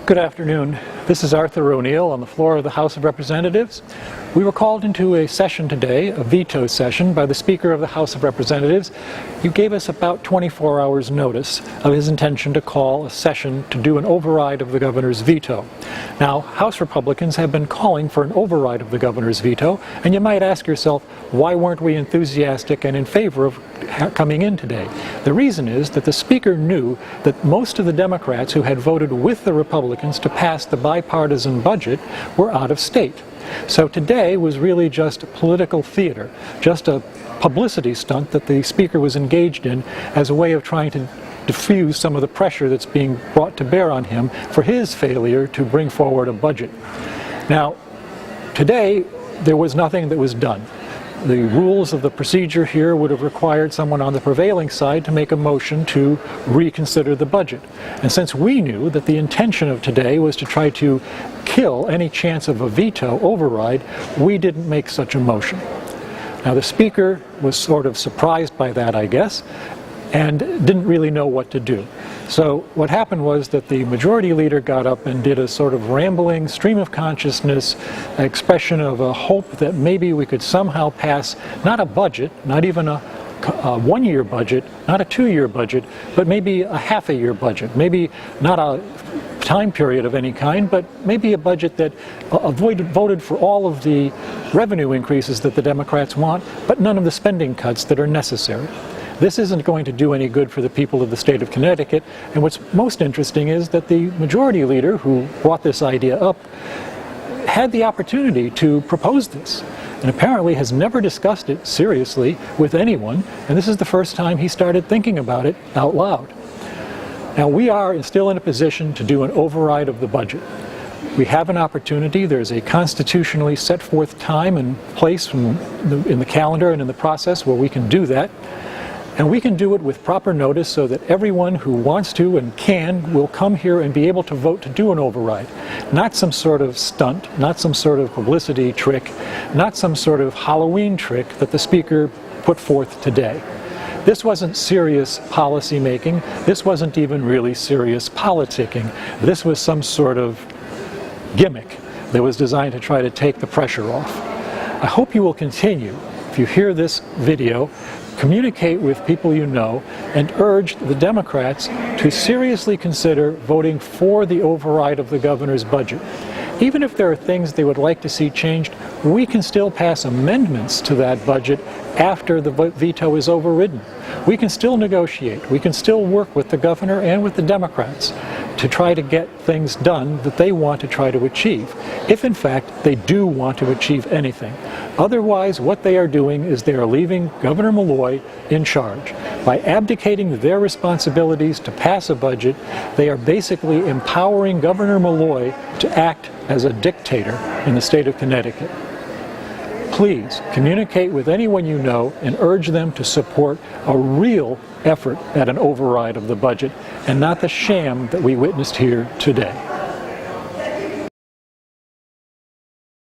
Good afternoon. This is Arthur O'Neill on the floor of the House of Representatives. We were called into a session today, a veto session, by the Speaker of the House of Representatives. He gave us about 24 hours notice of his intention to call a session to do an override of the governor's veto. Now, House Republicans have been calling for an override of the governor's veto, and you might ask yourself, why weren't we enthusiastic and in favor of coming in today? The reason is that the Speaker knew that most of the Democrats who had voted with the Republicans to pass the bipartisan budget were out of state. So today was really just political theater, just a publicity stunt that the Speaker was engaged in as a way of trying to diffuse some of the pressure that's being brought to bear on him for his failure to bring forward a budget. Now, today there was nothing that was done. The rules of the procedure here would have required someone on the prevailing side to make a motion to reconsider the budget. And since we knew that the intention of today was to try to kill any chance of a veto override, we didn't make such a motion. Now, the Speaker was sort of surprised by that, I guess, and didn't really know what to do. So what happened was that the Majority Leader got up and did a sort of rambling stream of consciousness expression of a hope that maybe we could somehow pass not a budget, not even a one-year budget, not a two-year budget, but maybe a half-a-year budget, maybe not a time period of any kind, but maybe a budget that voted for all of the revenue increases that the Democrats want, but none of the spending cuts that are necessary. This isn't going to do any good for the people of the state of Connecticut, and what's most interesting is that the Majority Leader who brought this idea up had the opportunity to propose this, and apparently has never discussed it seriously with anyone, and this is the first time he started thinking about it out loud. Now, we are still in a position to do an override of the budget. We have an opportunity. There's a constitutionally set forth time and place in the calendar and in the process where we can do that. And we can do it with proper notice so that everyone who wants to and can will come here and be able to vote to do an override. Not some sort of stunt, not some sort of publicity trick, not some sort of Halloween trick that the Speaker put forth today. This wasn't serious policy making. This wasn't even really serious politicking. This was some sort of gimmick that was designed to try to take the pressure off. I hope you will continue, if you hear this video, communicate with people you know and urge the Democrats to seriously consider voting for the override of the governor's budget. Even if there are things they would like to see changed, we can still pass amendments to that budget after the veto is overridden. We can still negotiate. We can still work with the governor and with the Democrats to try to get things done that they want to try to achieve, if in fact they do want to achieve anything. Otherwise, what they are doing is they are leaving Governor Malloy in charge. By abdicating their responsibilities to pass a budget, they are basically empowering Governor Malloy to act as a dictator in the state of Connecticut. Please communicate with anyone you know and urge them to support a real effort at an override of the budget and not the sham that we witnessed here today.